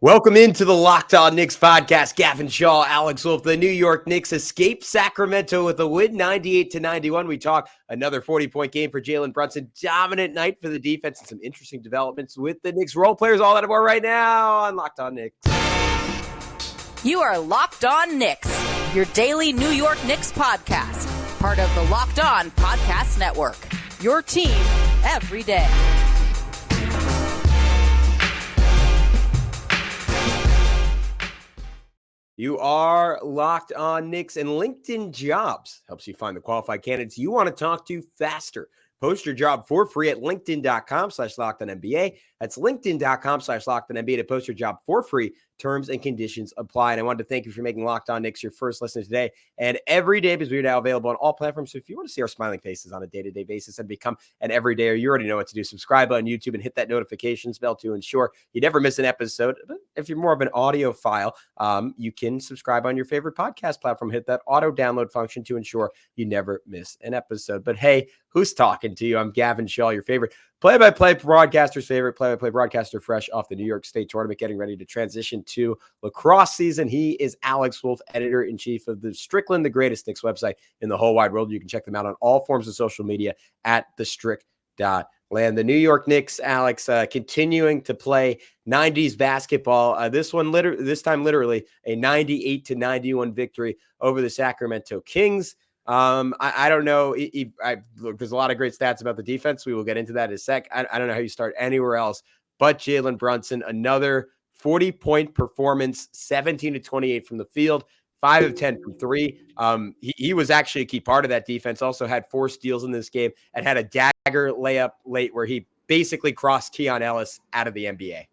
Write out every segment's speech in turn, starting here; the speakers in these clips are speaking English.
Welcome into the Locked On Knicks podcast. Gavin, Schall, Alex Wolfe. The New York Knicks escape Sacramento with a win, 98-91. We talk another 40-point game for Jalen Brunson. Dominant night for the defense and some interesting developments with the Knicks role players. All that and more right now on Locked On Knicks. You are Locked On Knicks, your daily New York Knicks podcast. Part of the Locked On Podcast Network. Your team every day. You are Locked On Knicks, and LinkedIn Jobs helps you find the qualified candidates you want to talk to faster. Post your job for free at linkedin.com/LockedOnNBA. That's linkedin.com/LockedOnNBA to post your job for free. Terms and conditions apply. And I wanted to thank you for making Locked On Knicks your first listen today and every day, because we're now available on all platforms. So if you want to see our smiling faces on a day-to-day basis and become an everydayer, you already know what to do. Subscribe on YouTube and hit that notifications bell to ensure you never miss an episode. But if you're more of an audio file, you can subscribe on your favorite podcast platform. Hit that auto download function to ensure you never miss an episode. But hey, who's talking to you? I'm Gavin Schall, your favorite play-by-play broadcaster's favorite play-by-play broadcaster, fresh off the New York State tournament, getting ready to transition to lacrosse season. He is Alex Wolfe, editor-in-chief of the Strickland, the greatest Knicks website in the whole wide world. You can check them out on all forms of social media at thestrick.land. The New York Knicks, Alex, continuing to play 90s basketball. This time literally a 98-91 victory over the Sacramento Kings. I don't know. Look, there's a lot of great stats about the defense. We will get into that in a sec. I don't know how you start anywhere else but Jalen Brunson. Another 40-point performance, 17-28 from the field, 5 of 10 from three. He was actually a key part of that defense. Also had 4 steals in this game and had a dagger layup late where he basically crossed Keon Ellis out of the NBA.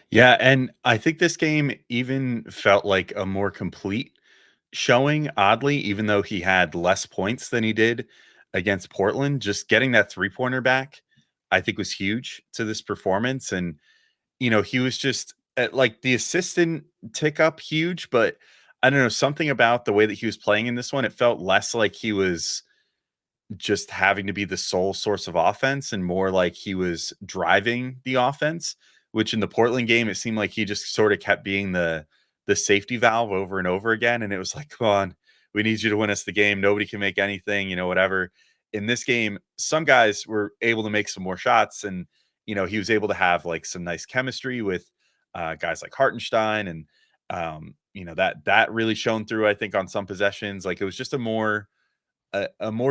Yeah, and I think this game even felt like a more complete showing, oddly, even though he had less points than he did against Portland. Just getting that three-pointer back, I think, was huge to this performance. And, you know, he was just like the assistant tick up huge, but I don't know, something about the way that he was playing in this one, it felt less like he was just having to be the sole source of offense and more like he was driving the offense, which in the Portland game, it seemed like he just sort of kept being the safety valve over and over again. And it was like, come on, we need you to win us the game. Nobody can make anything, you know, whatever. In this game, some guys were able to make some more shots, and, you know, he was able to have like some nice chemistry with guys like Hartenstein. And, you know, that really shone through, I think, on some possessions. Like, it was just a more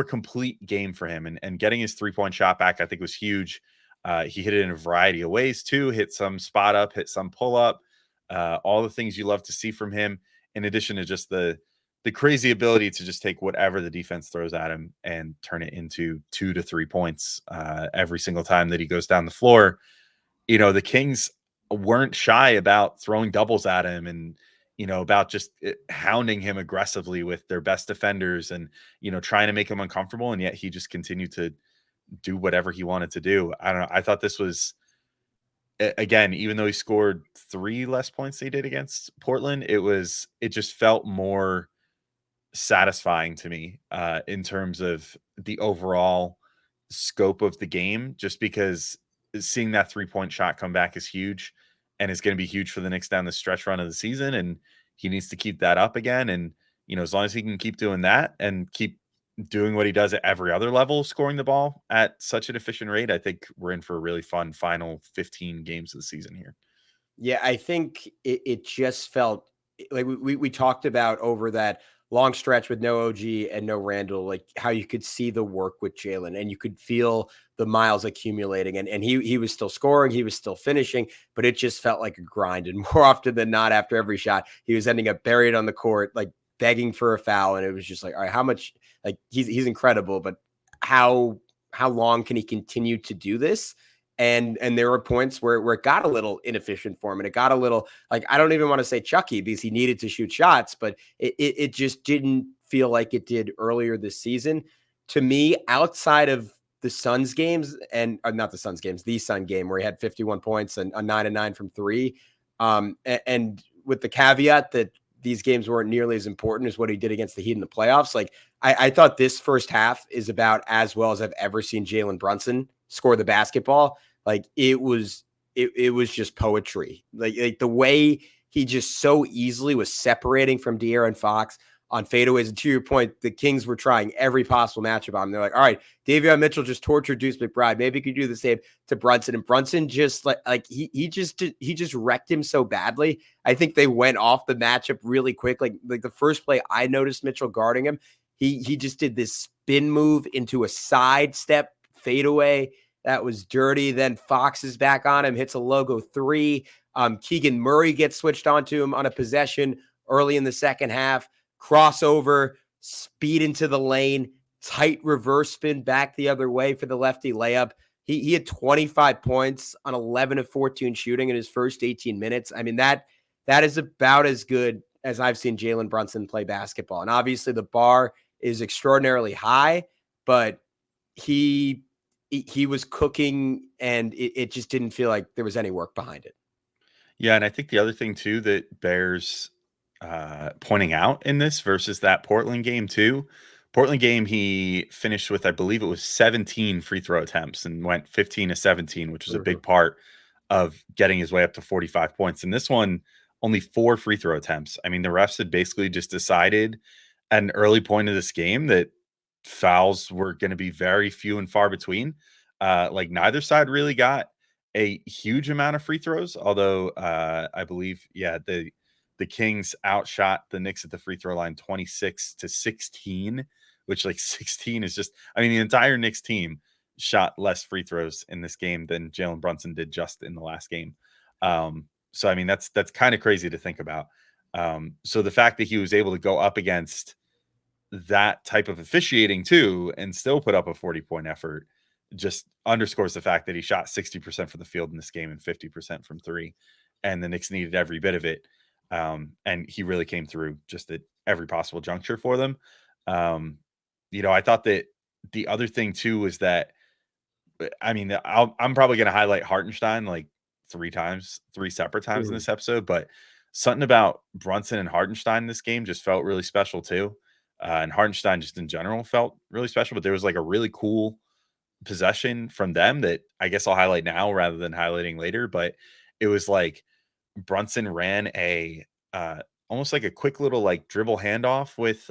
complete game for him, and getting his 3-point shot back, I think, was huge. He hit it in a variety of ways too, hit some spot up, hit some pull up. All the things you love to see from him, in addition to just the crazy ability to just take whatever the defense throws at him and turn it into 2 to 3 points every single time that he goes down the floor. You know, the Kings weren't shy about throwing doubles at him and, you know, about just hounding him aggressively with their best defenders and, you know, trying to make him uncomfortable. And yet he just continued to do whatever he wanted to do. I don't know. I thought this was, again, even though he scored 3 less points than he did against Portland, it just felt more satisfying to me in terms of the overall scope of the game, just because seeing that 3-point shot come back is huge and is going to be huge for the Knicks down the stretch run of the season. And he needs to keep that up again. And, you know, as long as he can keep doing that and keep doing what he does at every other level, scoring the ball at such an efficient rate, I think we're in for a really fun final 15 games of the season here. Yeah, I think it just felt like we talked about over that long stretch with no OG and no Randall, like how you could see the work with Jalen and you could feel the miles accumulating, and he was still scoring, he was still finishing, but it just felt like a grind. And more often than not, after every shot, he was ending up buried on the court, like begging for a foul. And it was just like, all right, how much, like he's incredible, but how long can he continue to do this? And there were points where it got a little inefficient for him, and it got a little, like, I don't even want to say Chucky because he needed to shoot shots, but it just didn't feel like it did earlier this season. To me, outside of the Suns games, and not the Suns games, the Sun game where he had 51 points and a 9-9 from 3, and with the caveat that these games weren't nearly as important as what he did against the Heat in the playoffs. Like, I thought this first half is about as well as I've ever seen Jalen Brunson score the basketball. Like, it was it was just poetry. Like the way he just so easily was separating from De'Aaron Fox on fadeaways. And to your point, the Kings were trying every possible matchup on him. They're like, all right, Davion Mitchell just tortured Deuce McBride. Maybe he could do the same to Brunson. And Brunson just he just wrecked him so badly. I think they went off the matchup really quick. Like the first play I noticed Mitchell guarding him, he just did this spin move into a sidestep fadeaway that was dirty. Then Fox is back on him, hits a logo three. Keegan Murray gets switched onto him on a possession early in the second half. Crossover, speed into the lane, tight reverse spin back the other way for the lefty layup. He had 25 points on 11 of 14 shooting in his first 18 minutes. I mean, that is about as good as I've seen Jalen Brunson play basketball. And obviously the bar is extraordinarily high, but he was cooking, and it just didn't feel like there was any work behind it. Yeah, and I think the other thing too that bears pointing out in this versus that Portland game too. Portland game, he finished with, I believe it was 17 free throw attempts and went 15 to 17, which was a big part of getting his way up to 45 points. And this one, only 4 free throw attempts. I mean, the refs had basically just decided at an early point of this game that fouls were going to be very few and far between. Like neither side really got a huge amount of free throws, although I believe, the Kings outshot the Knicks at the free throw line 26 to 16, which like 16 is just, I mean, the entire Knicks team shot less free throws in this game than Jalen Brunson did just in the last game. So, I mean, that's kind of crazy to think about. So the fact that he was able to go up against that type of officiating too and still put up a 40-point effort just underscores the fact that he shot 60% from the field in this game and 50% from three, and the Knicks needed every bit of it. And he really came through just at every possible juncture for them. I thought that the other thing too was that, I mean, I'm probably going to highlight Hartenstein like 3 separate times in this episode, but something about Brunson and Hartenstein in this game just felt really special too. And Hartenstein just in general felt really special, but there was like a really cool possession from them that I guess I'll highlight now rather than highlighting later. But it was like Brunson ran a almost like a quick little like dribble handoff with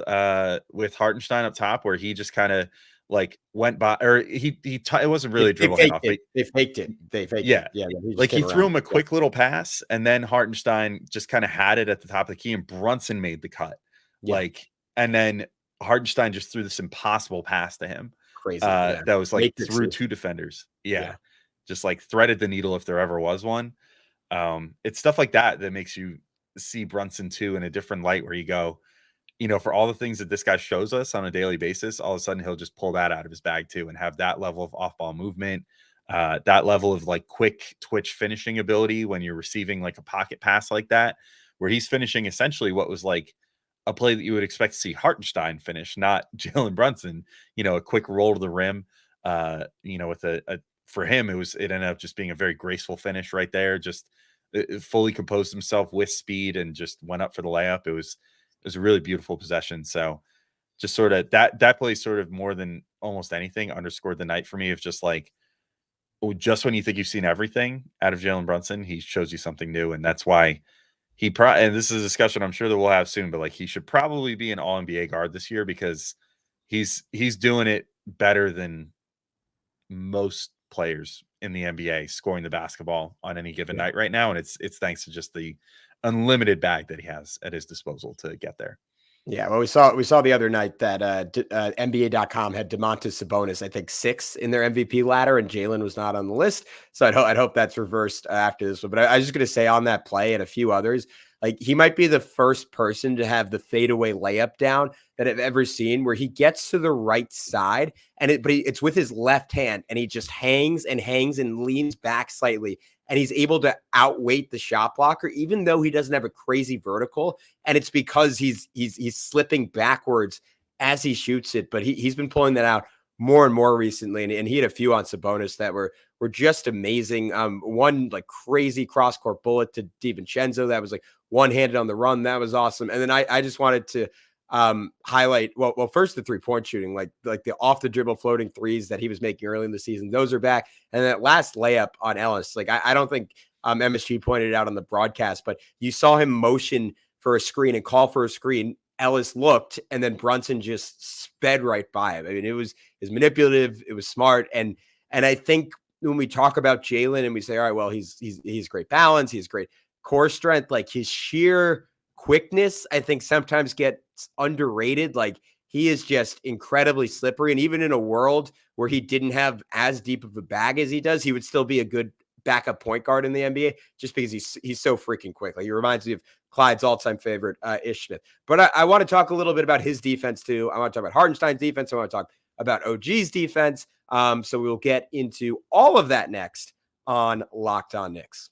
Hartenstein up top, where he just kind of like went by, or it wasn't really a dribble handoff. They faked it. Yeah. Like he threw him a quick little pass, and then Hartenstein just kind of had it at the top of the key, and Brunson made the cut. Like, and then Hartenstein just threw this impossible pass to him. Crazy. That was like through 2 defenders. Just like threaded the needle if there ever was one. It's stuff like that makes you see Brunson too in a different light, where you go, for all the things that this guy shows us on a daily basis, all of a sudden he'll just pull that out of his bag too and have that level of off-ball movement, that level of like quick twitch finishing ability when you're receiving like a pocket pass like that, where he's finishing essentially what was like a play that you would expect to see Hartenstein finish, not Jalen Brunson, a quick roll to the rim, with a for him, it ended up just being a very graceful finish right there. Just fully composed himself with speed and just went up for the layup. It was a really beautiful possession. So just sort of that play sort of more than almost anything underscored the night for me of just like, just when you think you've seen everything out of Jalen Brunson, he shows you something new. And that's why and this is a discussion I'm sure that we'll have soon, but like he should probably be an all NBA guard this year, because he's doing it better than most players in the NBA scoring the basketball on any given night right now. And it's thanks to just the unlimited bag that he has at his disposal to get there. Yeah, well, we saw the other night that NBA.com had Domantas Sabonis, I think 6 in their MVP ladder, and Jalen was not on the list. So I'd hope that's reversed after this one. But I was just going to say on that play and a few others, like he might be the first person to have the fadeaway layup down that I've ever seen, where he gets to the right side but it's with his left hand, and he just hangs and leans back slightly. And he's able to outweight the shot blocker, even though he doesn't have a crazy vertical. And it's because he's slipping backwards as he shoots it. But he's been pulling that out more and more recently. And he had a few on Sabonis that were just amazing. One like crazy cross-court bullet to DiVincenzo that was like one-handed on the run. That was awesome. And then I just wanted to highlight. Well, first the 3-point shooting, like the off the dribble floating threes that he was making early in the season. Those are back. And that last layup on Ellis, like I don't think MSG pointed it out on the broadcast, but you saw him motion for a screen and call for a screen. Ellis looked, and then Brunson just sped right by him. I mean, it was manipulative. It was smart. And I think when we talk about Jaylen and we say, all right, well, he's great balance. He has great core strength. Like his sheer quickness, I think sometimes gets underrated. Like he is just incredibly slippery. And even in a world where he didn't have as deep of a bag as he does, he would still be a good backup point guard in the NBA just because he's so freaking quick. Like he reminds me of Clyde's all-time favorite, Ish Smith. But I want to talk a little bit about his defense too. I want to talk about Hartenstein's defense. I want to talk about OG's defense. So we'll get into all of that next on Locked On Knicks.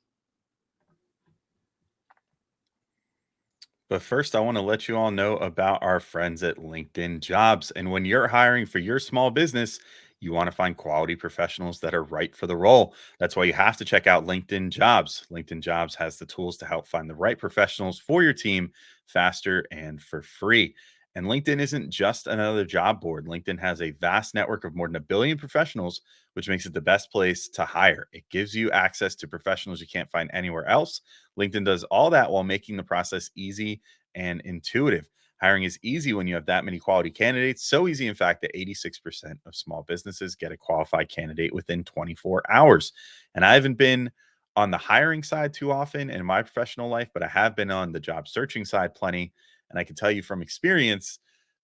But first, I want to let you all know about our friends at LinkedIn Jobs. And when you're hiring for your small business, you want to find quality professionals that are right for the role. That's why you have to check out LinkedIn Jobs. LinkedIn Jobs has the tools to help find the right professionals for your team faster and for free. And LinkedIn isn't just another job board. LinkedIn has a vast network of more than 1 billion professionals, which makes it the best place to hire. It gives you access to professionals you can't find anywhere else. LinkedIn does all that while making the process easy and intuitive. Hiring is easy when you have that many quality candidates. So easy, in fact, that 86% of small businesses get a qualified candidate within 24 hours. And I haven't been on the hiring side too often in my professional life, but I have been on the job searching side plenty. And I can tell you from experience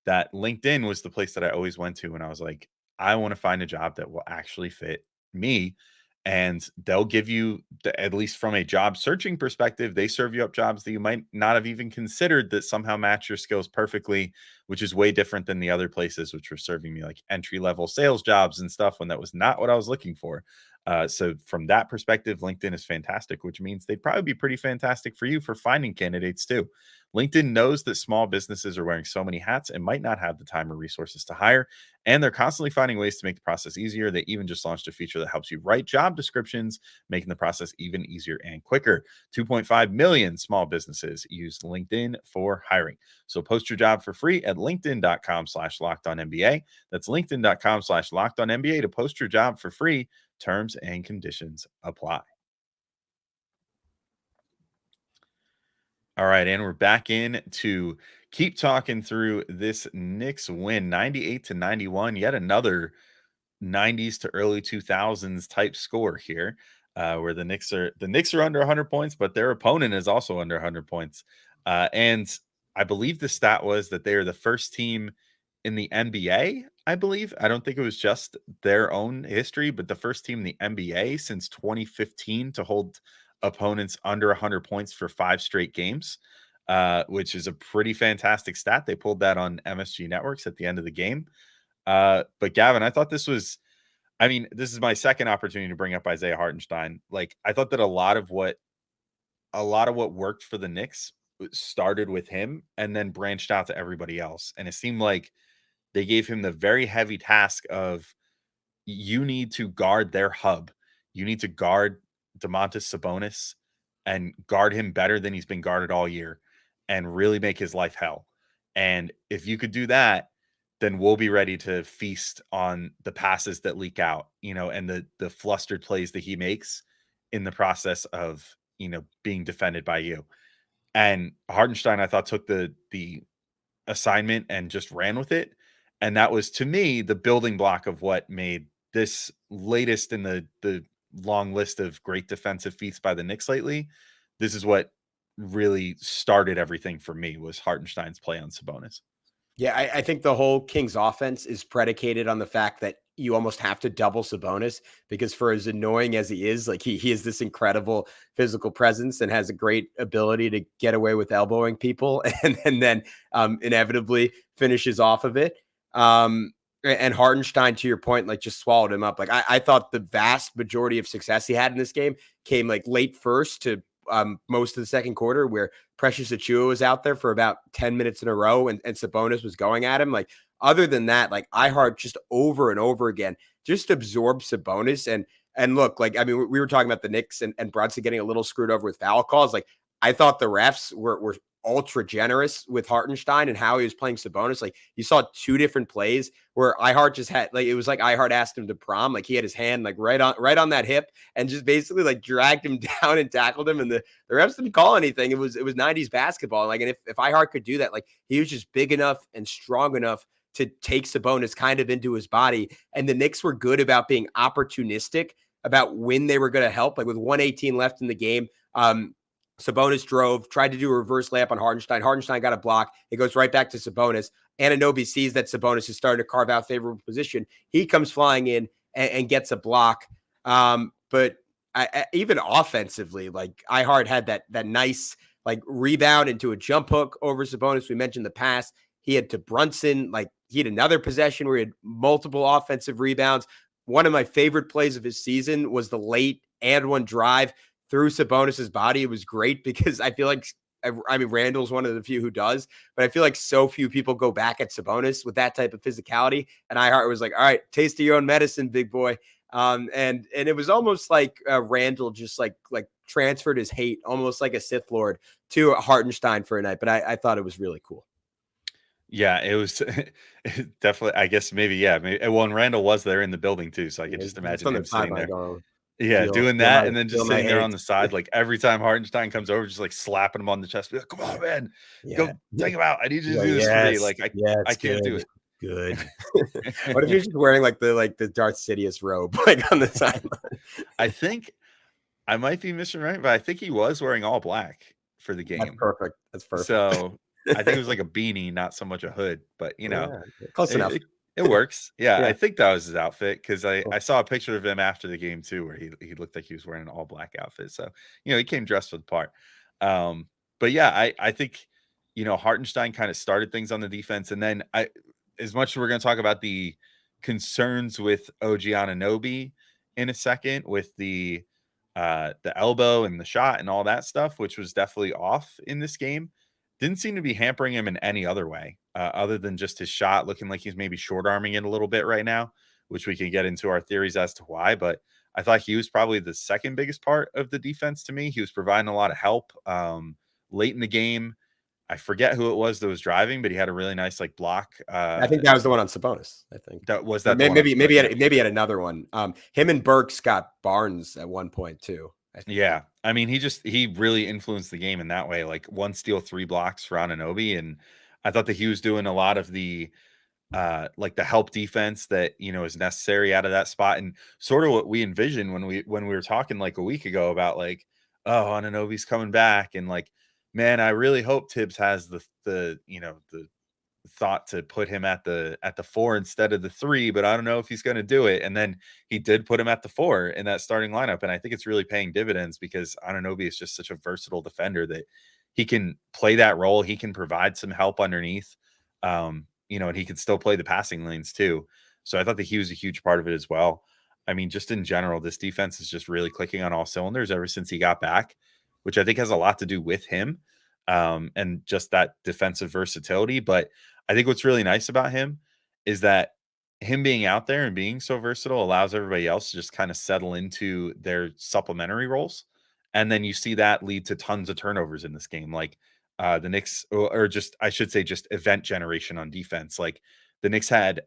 that LinkedIn was the place that I always went to when I was like, I want to find a job that will actually fit me. And they'll give you, at least from a job searching perspective, they serve you up jobs that you might not have even considered that somehow match your skills perfectly, which is way different than the other places, which were serving me like entry-level sales jobs and stuff when that was not what I was looking for. So from that perspective, LinkedIn is fantastic, which means they'd probably be pretty fantastic for you for finding candidates too. LinkedIn knows that small businesses are wearing so many hats and might not have the time or resources to hire, and they're constantly finding ways to make the process easier. They even just launched a feature that helps you write job descriptions, making the process even easier and quicker. 2.5 million small businesses use LinkedIn for hiring. So post your job for free at linkedin.com/lockedonnba. That's linkedin.com/lockedonnba to post your job for free. Terms and conditions apply. All right, and we're back in to keep talking through this Knicks win, 98-91. Yet another 90s to early 2000s type score here, where the Knicks are under 100 points, but their opponent is also under 100 points. And I believe the stat was that they are the first team in the NBA. I believe, I don't think it was just their own history, but the first team in the NBA since 2015 to hold opponents under 100 points for 5 straight games, which is a pretty fantastic stat. They pulled that on MSG Networks at the end of the game. But Gavin, I thought this is my second opportunity to bring up Isaiah Hartenstein. Like, I thought that a lot of what worked for the Knicks started with him and then branched out to everybody else. And it seemed like they gave him the very heavy task of, you need to guard their hub. You need to guard Domantas Sabonis and guard him better than he's been guarded all year and really make his life hell. And if you could do that, then we'll be ready to feast on the passes that leak out, and the flustered plays that he makes in the process of, being defended by you. And Hartenstein, I thought, took the assignment and just ran with it. And that was, to me, the building block of what made this latest in the long list of great defensive feats by the Knicks lately. This is what really started everything for me, was Hartenstein's play on Sabonis. Yeah, I think the whole Kings offense is predicated on the fact that you almost have to double Sabonis, because for as annoying as he is, like he is this incredible physical presence and has a great ability to get away with elbowing people and then inevitably finishes off of it. And Hartenstein, to your point, like just swallowed him up. Like I thought the vast majority of success he had in this game came like late first to most of the second quarter, where Precious Achiuwa was out there for about 10 minutes in a row and Sabonis was going at him. Like, other than that, like iHeart just over and over again just absorbed Sabonis. And look, like, I mean, we were talking about the Knicks and Brunson getting a little screwed over with foul calls. Like, I thought the refs were ultra generous with Hartenstein and how he was playing Sabonis. Like you saw 2 different plays where iHeart just had like, it was like iHeart asked him to prom. Like he had his hand like right on that hip and just basically like dragged him down and tackled him. And the refs didn't call anything. It was 90s basketball. Like, and if iHeart could do that, like he was just big enough and strong enough to take Sabonis kind of into his body. And the Knicks were good about being opportunistic about when they were going to help. Like with 1:18 left in the game, Sabonis drove, tried to do a reverse layup on Hartenstein. Hartenstein got a block. It goes right back to Sabonis. Anunoby sees that Sabonis is starting to carve out favorable position. He comes flying in and gets a block. But even offensively, like iHeart had that nice like rebound into a jump hook over Sabonis. We mentioned the pass he had to Brunson. Like he had another possession where he had multiple offensive rebounds. One of my favorite plays of his season was the late and one drive through Sabonis's body. It was great because I feel like, I mean, Randall's one of the few who does, but I feel like so few people go back at Sabonis with that type of physicality. And iHeart was like, all right, taste of your own medicine, big boy. And it was almost like Randall just like transferred his hate, almost like a Sith Lord, to Hartenstein for a night. But I thought it was really cool. Yeah, it was definitely, I guess maybe, yeah. Maybe, well, and Randall was there in the building too. So I could just imagine him sitting there. Yeah, doing that and then just sitting there on the side, like every time Hartenstein comes over, just like slapping him on the chest. Be like, come on, man, go take him out. I need you to do this for me. Like I can't do it. Good. What if you're just wearing like the Darth Sidious robe, like on the sideline? I think I might be missing right, but I think he was wearing all black for the game. That's perfect. So I think it was like a beanie, not so much a hood, but you know, close enough. It works. Yeah, I think that was his outfit because I saw a picture of him after the game too, where he looked like he was wearing an all black outfit. So you know, he came dressed for the part. But yeah, I think you know Hartenstein kind of started things on the defense, and then as much as we're going to talk about the concerns with OG Anunoby in a second with the elbow and the shot and all that stuff, which was definitely off in this game. Didn't seem to be hampering him in any other way, other than just his shot looking like he's maybe short arming it a little bit right now, which we can get into our theories as to why. But I thought he was probably the second biggest part of the defense to me. He was providing a lot of help late in the game. I forget who it was that was driving, but he had a really nice like block. I think that was the one on Sabonis. I think that was that. Maybe he had another one. Him and Burks got Barnes at one point too. Yeah. I mean, he really influenced the game in that way. Like 1 steal, 3 blocks for Anunoby. And I thought that he was doing a lot of the like the help defense that, you know, is necessary out of that spot. And sort of what we envisioned when we were talking like a week ago about like, oh, Anunoby's coming back. And like, man, I really hope Tibbs has the you know, the thought to put him at the 4 instead of the 3, but I don't know if he's going to do it. And then he did put him at the 4 in that starting lineup. And I think it's really paying dividends because Anunoby is just such a versatile defender that he can play that role. He can provide some help underneath, you know, and he can still play the passing lanes too. So I thought that he was a huge part of it as well. I mean, just in general, this defense is just really clicking on all cylinders ever since he got back, which I think has a lot to do with him. And just that defensive versatility. But I think what's really nice about him is that him being out there and being so versatile allows everybody else to just kind of settle into their supplementary roles. And then you see that lead to tons of turnovers in this game. Like the Knicks, or just, I should say, just event generation on defense. Like the Knicks had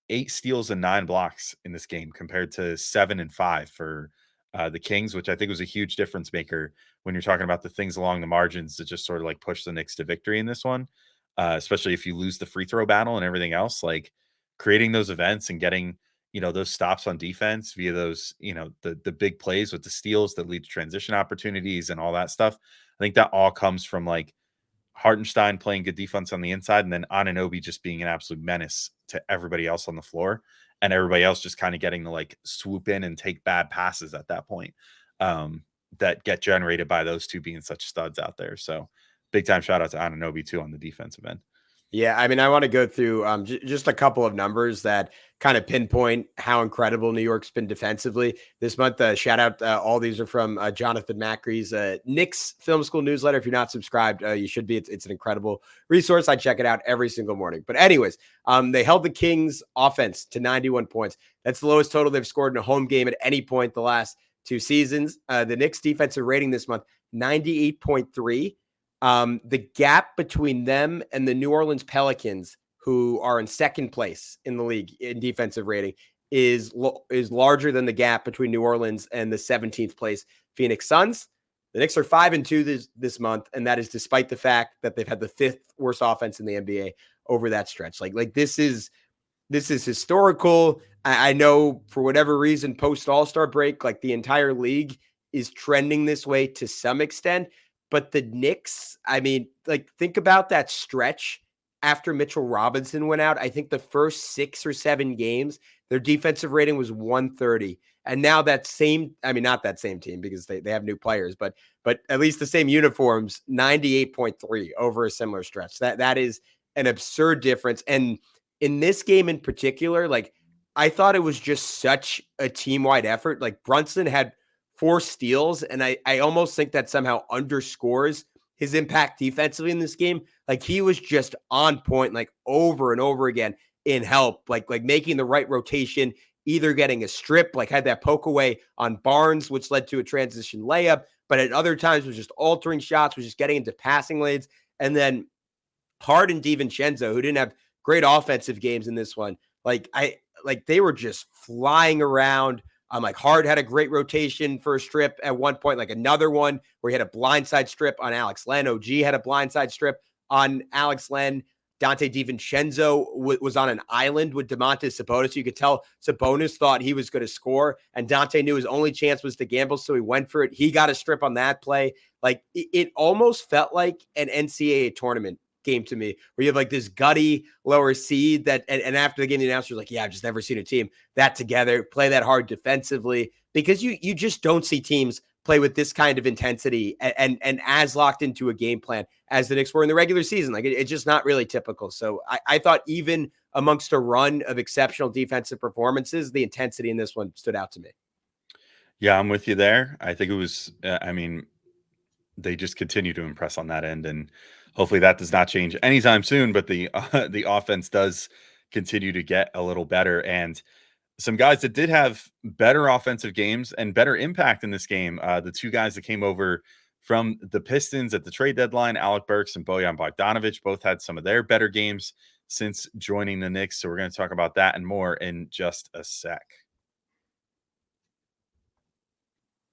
8 steals and 9 blocks in this game compared to 7 and 5 for the Kings, which I think was a huge difference maker when you're talking about the things along the margins that just sort of like push the Knicks to victory in this one, especially if you lose the free throw battle and everything else. Like creating those events and getting, you know, those stops on defense via those, you know, the big plays with the steals that lead to transition opportunities and all that stuff. I think that all comes from like Hartenstein playing good defense on the inside and then Anunoby just being an absolute menace to everybody else on the floor. And everybody else just kind of getting to like swoop in and take bad passes at that point that get generated by those two being such studs out there. So big time shout out to Anunoby too on the defensive end. Yeah, I mean, I want to go through just a couple of numbers that kind of pinpoint how incredible New York's been defensively this month. Shout out, all these are from Jonathan Macri's Knicks Film School newsletter. If you're not subscribed, you should be. It's an incredible resource. I check it out every single morning. But anyways, they held the Kings offense to 91 points. That's the lowest total they've scored in a home game at any point the last 2 seasons. The Knicks defensive rating this month, 98.3. The gap between them and the New Orleans Pelicans, who are in second place in the league in defensive rating, is larger than the gap between New Orleans and the 17th place Phoenix Suns. The Knicks are 5-2 this month, and that is despite the fact that they've had the 5th worst offense in the NBA over that stretch. Like this is historical. I know for whatever reason, post All-Star break, like the entire league is trending this way to some extent. But the Knicks, I mean, like think about that stretch after Mitchell Robinson went out. I think the first 6 or 7 games, their defensive rating was 130. And now that same, I mean, not that same team because they have new players, but at least the same uniforms, 98.3 over a similar stretch. That is an absurd difference. And in this game in particular, like I thought it was just such a team-wide effort. Like Brunson had 4 steals, and I almost think that somehow underscores his impact defensively in this game. Like he was just on point, like over and over again in help, like making the right rotation, either getting a strip, like had that poke away on Barnes, which led to a transition layup, but at other times was just altering shots, was just getting into passing lanes. And then Hart and DiVincenzo, who didn't have great offensive games in this one, like they were just flying around. Like Hart had a great rotation for a strip at one point, like another one where he had a blindside strip on Alex Len. OG had a blindside strip on Alex Len. Dante DiVincenzo was on an island with Domantas Sabonis. You could tell Sabonis thought he was going to score, and Dante knew his only chance was to gamble, so he went for it. He got a strip on that play. Like it almost felt like an NCAA tournament game to me, where you have like this gutty lower seed that, and after the game, the announcer's like, yeah, I've just never seen a team that together, play that hard defensively, because you just don't see teams play with this kind of intensity and as locked into a game plan as the Knicks were in the regular season. Like it's just not really typical. So I thought even amongst a run of exceptional defensive performances, the intensity in this one stood out to me. Yeah, I'm with you there. I think it was, they just continue to impress on that end, and hopefully that does not change anytime soon, but the offense does continue to get a little better. And some guys that did have better offensive games and better impact in this game, the 2 guys that came over from the Pistons at the trade deadline, Alec Burks and Bojan Bogdanovic, both had some of their better games since joining the Knicks. So we're going to talk about that and more in just a sec.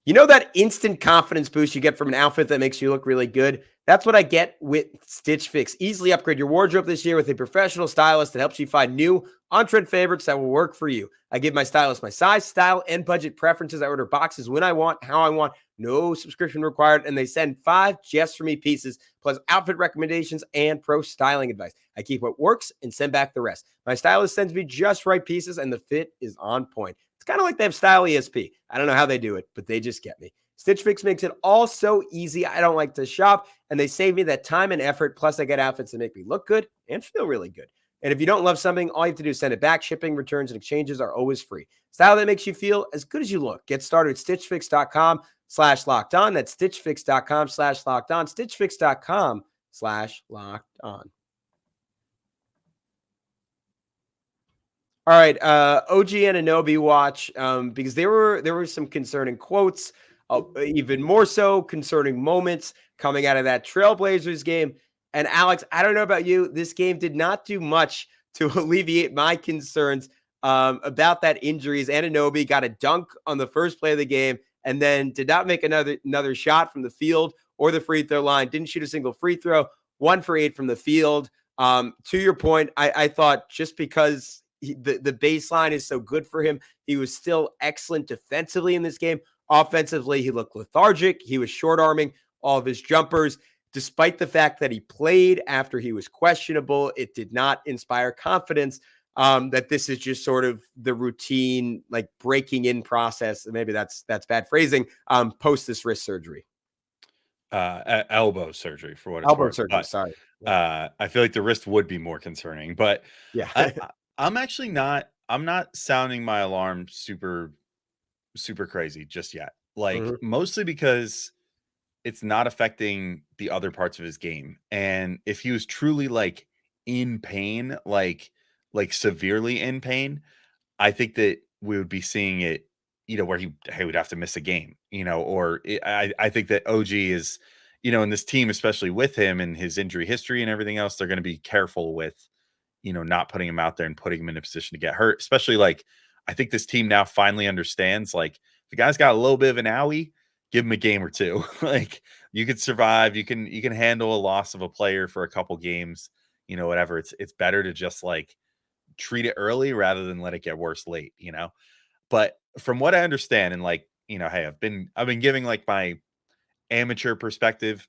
You know that instant confidence boost you get from an outfit that makes you look really good? That's what I get with Stitch Fix. Easily upgrade your wardrobe this year with a professional stylist that helps you find new on-trend favorites that will work for you. I give my stylist my size, style, and budget preferences. I order boxes when I want, how I want, no subscription required, and they send 5 just for me pieces, plus outfit recommendations and pro styling advice. I keep what works and send back the rest. My stylist sends me just right pieces, and the fit is on point. It's kind of like they have Style ESP. I don't know how they do it, but they just get me. Stitch Fix makes it all so easy. I don't like to shop, and they save me that time and effort. Plus, I get outfits that make me look good and feel really good. And if you don't love something, all you have to do is send it back. Shipping, returns, and exchanges are always free. Style that makes you feel as good as you look. Get started at StitchFix.com/lockedon. That's StitchFix.com/lockedon. StitchFix.com/lockedon. All right, OG Anunoby watch, because there were some concerning quotes, even more so concerning moments coming out of that Trailblazers game. And Alex, I don't know about you, this game did not do much to alleviate my concerns about that injuries. Anunoby got a dunk on the first play of the game and then did not make another shot from the field or the free throw line. Didn't shoot a single free throw. 1 for 8 from the field. To your point, I thought just because the baseline is so good for him, he was still excellent defensively in this game. Offensively, he looked lethargic. He was short-arming all of his jumpers. Despite the fact that he played after he was questionable, it did not inspire confidence that this is just sort of the routine, like breaking in process. Maybe that's bad phrasing. Post this wrist surgery, elbow surgery for what it's elbow worth. surgery. But, sorry, I feel like the wrist would be more concerning, but yeah, I'm actually not. I'm not sounding my alarm super crazy just yet. Like mostly because it's not affecting the other parts of his game. And if he was truly like in pain, like severely in pain, I think that we would be seeing it, where he would have to miss a game, or I think that OG is, and this team, especially with him and his injury history and everything else, they're going to be careful with, not putting him out there and putting him in a position to get hurt. Especially like, I think this team now finally understands, like, the guy's got a little bit of an owie, give him a game or two. Like, you could survive. You can handle a loss of a player for a couple games, whatever. It's better to just like treat it early rather than let it get worse late, But from what I understand, and like, hey, I've been giving like my amateur perspective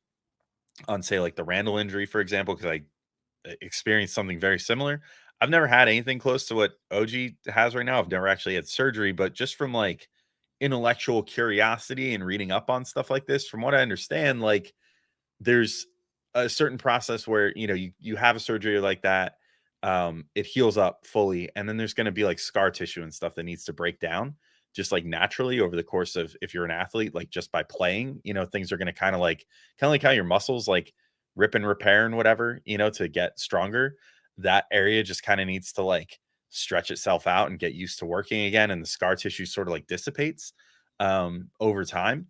on, say, like the Randall injury, for example, because I experienced something very similar. I've never had anything close to what OG has right now. I've never actually had surgery, but just from like intellectual curiosity and reading up on stuff like this, from what I understand, like, there's a certain process where, you have a surgery like that, it heals up fully, and then there's going to be like scar tissue and stuff that needs to break down just like naturally over the course of, if you're an athlete, like just by playing, things are going to kind of like how your muscles like rip and repair and whatever, to get stronger. That area just kind of needs to like stretch itself out and get used to working again, and the scar tissue sort of like dissipates over time.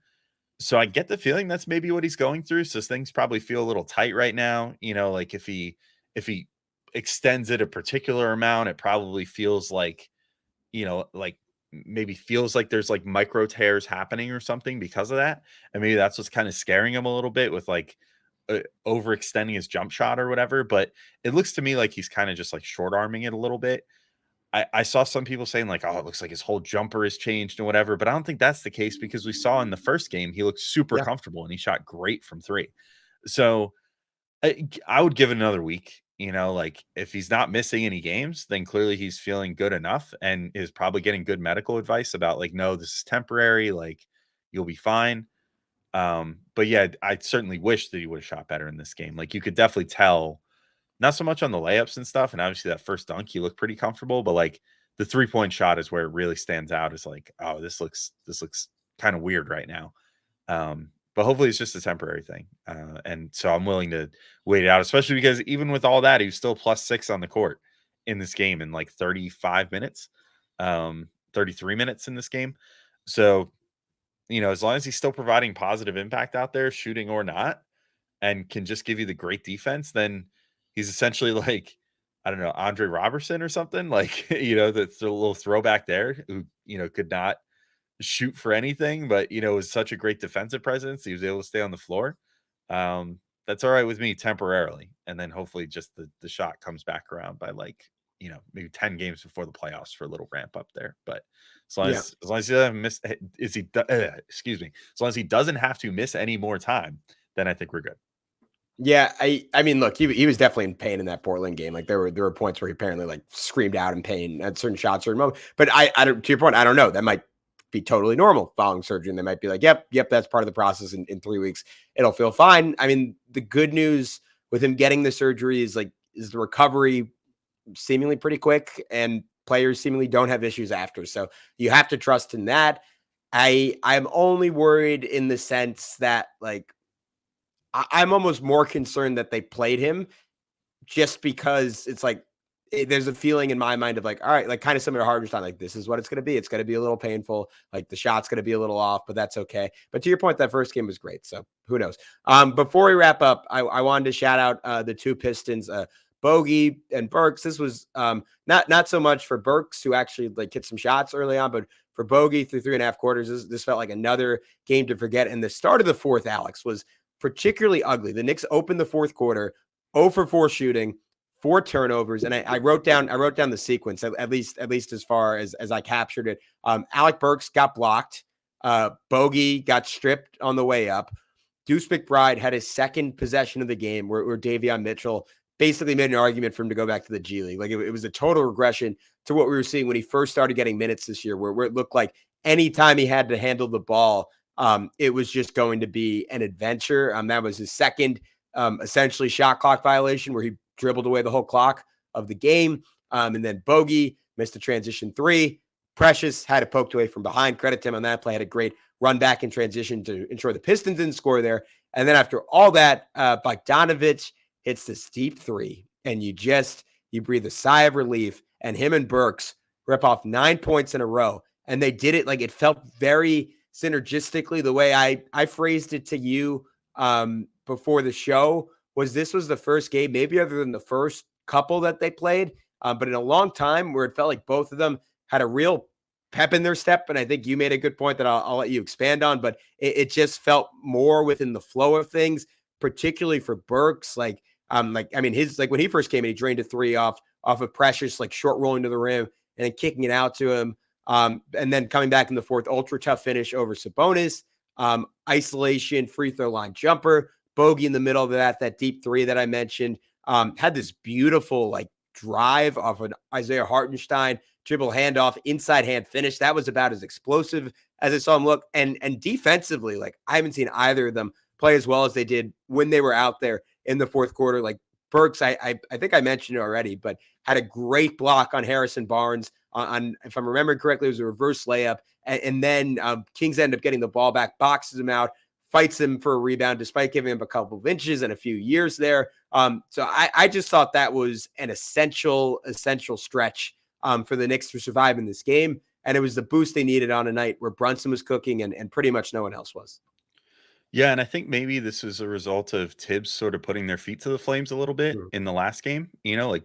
So I get the feeling that's maybe what he's going through. So things probably feel a little tight right now. Like if he extends it a particular amount, it probably feels like, like maybe feels like there's like micro tears happening or something because of that. And maybe that's what's kind of scaring him a little bit with like overextending his jump shot or whatever. But it looks to me like he's kind of just like short arming it a little bit. I saw some people saying like, oh, it looks like his whole jumper has changed and whatever, but I don't think that's the case, because we saw in the first game, he looked super comfortable and he shot great from three. So I would give it another week. Like, if he's not missing any games, then clearly he's feeling good enough and is probably getting good medical advice about like, no, this is temporary. Like, you'll be fine. But yeah, I certainly wish that he would have shot better in this game. Like, you could definitely tell, not so much on the layups and stuff. And obviously that first dunk, he looked pretty comfortable, but like the 3-point shot is where it really stands out. Is like, oh, this looks kind of weird right now. But hopefully it's just a temporary thing. And so I'm willing to wait it out, especially because even with all that, he was still +6 on the court in this game in like 35 minutes, 33 minutes in this game. So, as long as he's still providing positive impact out there, shooting or not, and can just give you the great defense, then he's essentially like, I don't know, Andre Robertson or something, like, that's a little throwback there, who, could not shoot for anything, but, was such a great defensive presence. He was able to stay on the floor. That's all right with me temporarily. And then hopefully just the shot comes back around by like, maybe 10 games before the playoffs for a little ramp up there. But as long as he doesn't miss, excuse me, as long as he doesn't have to miss any more time, then I think we're good. Yeah, I mean, look, he was definitely in pain in that Portland game. Like, there were points where he apparently like screamed out in pain at certain shots, certain moments. But I don't, to your point, I don't know. That might be totally normal following surgery, and they might be like, yep, that's part of the process. In 3 weeks, it'll feel fine. I mean, the good news with him getting the surgery is the recovery seemingly pretty quick, and players seemingly don't have issues after. So you have to trust in that. I'm only worried in the sense that, like, I'm almost more concerned that they played him, just because it's like, there's a feeling in my mind of like, all right, like kind of similar to Hartenstein, like, this is what it's going to be. It's going to be a little painful. Like, the shot's going to be a little off, but that's okay. But to your point, that first game was great. So who knows? Before we wrap up, I wanted to shout out the two Pistons, Bogey and Burks. This was not so much for Burks, who actually like hit some shots early on, but for Bogey through 3.5 quarters, this felt like another game to forget. And the start of the fourth, Alex, was particularly ugly. The Knicks opened the fourth quarter 0 for 4 shooting, 4 turnovers, and I wrote down the sequence, at least as far as I captured it. Alec Burks got blocked. Bogey got stripped on the way up. Deuce McBride had his second possession of the game where Davion Mitchell basically made an argument for him to go back to the G League. Like, it was a total regression to what we were seeing when he first started getting minutes this year, where it looked like anytime he had to handle the ball, it was just going to be an adventure. That was his second, essentially, shot clock violation, where he dribbled away the whole clock of the game. And then Bogey missed a transition 3. Precious had it poked away from behind. Credit to him on that play. Had a great run back in transition to ensure the Pistons didn't score there. And then after all that, Bogdanovich hits this deep 3, and you breathe a sigh of relief. And him and Burks rip off 9 points in a row. And they did it like, it felt very synergistically, the way I phrased it to you before the show was this was the first game, maybe other than the first couple that they played, but in a long time where it felt like both of them had a real pep in their step. And I think you made a good point that I'll let you expand on, but it just felt more within the flow of things, particularly for Burks. I mean, his when he first came in, he drained a three off of Precious, like short rolling to the rim and then kicking it out to him. And then coming back in the fourth, ultra tough finish over Sabonis, isolation, free throw line jumper, bogey in the middle of that deep three that I mentioned, had this beautiful drive off an Isaiah Hartenstein, dribble handoff, inside hand finish. That was about as explosive as I saw him look. And defensively, I haven't seen either of them play as well as they did when they were out there in the fourth quarter. Burks, I think I mentioned it already, but had a great block on Harrison Barnes on if I'm remembering correctly, it was a reverse layup. And then Kings end up getting the ball back, boxes him out, fights him for a rebound, despite giving him a couple of inches and a few years there. So I just thought that was an essential stretch for the Knicks to survive in this game. And it was the boost they needed on a night where Brunson was cooking and pretty much no one else was. Yeah, and I think maybe this was a result of Tibbs sort of putting their feet to the flames a little bit in the last game.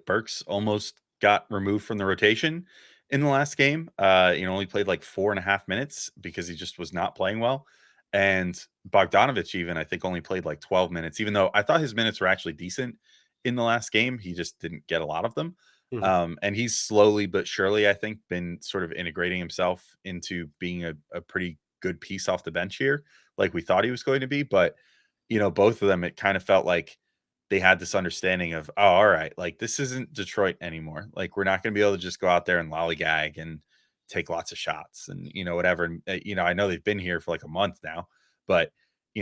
Burks almost got removed from the rotation in the last game. Only played 4.5 minutes because he just was not playing well. And Bogdanovich even, I think, only played 12 minutes, even though I thought his minutes were actually decent in the last game. He just didn't get a lot of them. And he's slowly but surely, I think, been sort of integrating himself into being a pretty good piece off the bench here, like we thought he was going to be. But, both of them, it kind of felt like they had this understanding of, oh, all right, this isn't Detroit anymore. We're not going to be able to just go out there and lollygag and take lots of shots and, whatever. And, I know they've been here for a month now, but,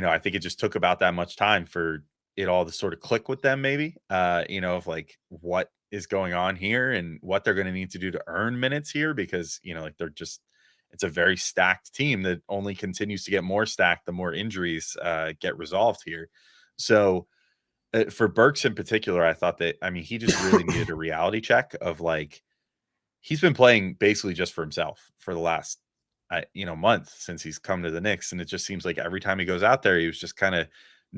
I think it just took about that much time for it all to sort of click with them, maybe, of what is going on here and what they're going to need to do to earn minutes here, because, they're just, it's a very stacked team that only continues to get more stacked the more injuries get resolved here. So for Burks in particular, I thought that, he just really needed a reality check of he's been playing basically just for himself for the last, month since he's come to the Knicks. And it just seems like every time he goes out there, he was just kind of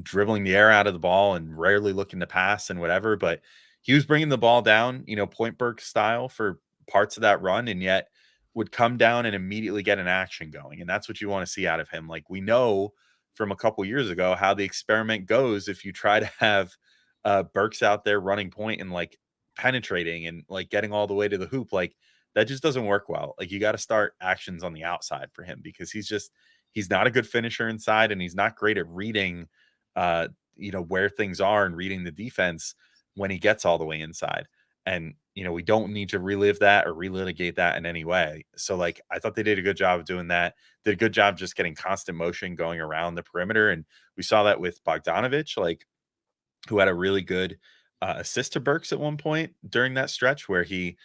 dribbling the air out of the ball and rarely looking to pass and whatever. But he was bringing the ball down, point Burks style for parts of that run, and yet would come down and immediately get an action going. And that's what you want to see out of him. We know from a couple years ago how the experiment goes if you try to have Burks out there running point and penetrating and getting all the way to the hoop. That just doesn't work well. You got to start actions on the outside for him, because he's not a good finisher inside, and he's not great at reading where things are and reading the defense when he gets all the way inside. And, we don't need to relive that or relitigate that in any way. So I thought they did a good job of doing that. Did a good job just getting constant motion going around the perimeter. And we saw that with Bogdanovich, who had a really good assist to Burks at one point during that stretch where he,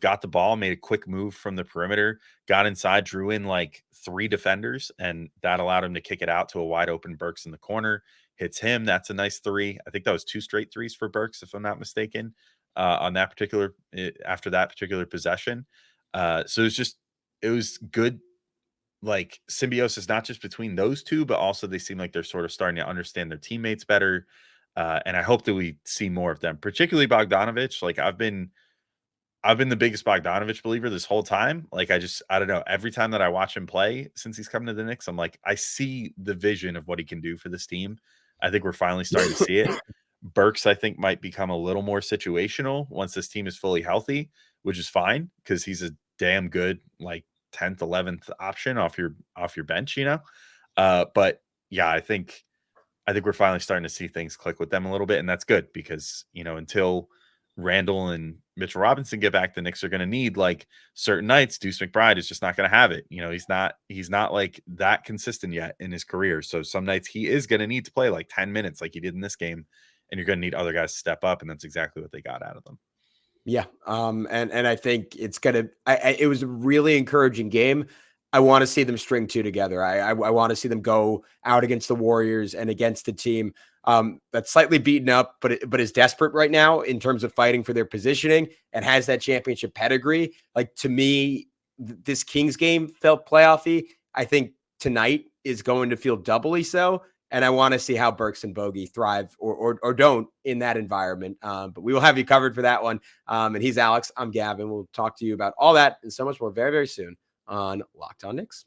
got the ball, made a quick move from the perimeter, got inside, drew in 3 defenders, and that allowed him to kick it out to a wide open Burks in the corner. Hits him. That's a nice 3. I think that was 2 straight threes for Burks, if I'm not mistaken, on that particular after that particular possession. So it was good, symbiosis, not just between those two, but also they seem like they're sort of starting to understand their teammates better. And I hope that we see more of them, particularly Bogdanovich. I've been the biggest Bogdanovich believer this whole time. I don't know. Every time that I watch him play since he's come to the Knicks, I'm I see the vision of what he can do for this team. I think we're finally starting to see it. Burks, I think, might become a little more situational once this team is fully healthy, which is fine because he's a damn good 10th, 11th option off your bench, But yeah, I think we're finally starting to see things click with them a little bit, and that's good because until Randall and Mitchell Robinson get back, the Knicks are going to need certain nights. Deuce McBride is just not going to have it. He's not that consistent yet in his career. So some nights he is going to need to play 10 minutes like he did in this game, and you're going to need other guys to step up, and that's exactly what they got out of them. Yeah. And I think it's going to, it was a really encouraging game. I want to see them string 2 together. I want to see them go out against the Warriors and against the team that's slightly beaten up, but is desperate right now in terms of fighting for their positioning and has that championship pedigree. To me, this Kings game felt playoffy. I think tonight is going to feel doubly so. And I want to see how Burks and Bogey thrive or don't in that environment. But we will have you covered for that one. And he's Alex. I'm Gavin. We'll talk to you about all that and so much more very, very soon on Locked On Knicks.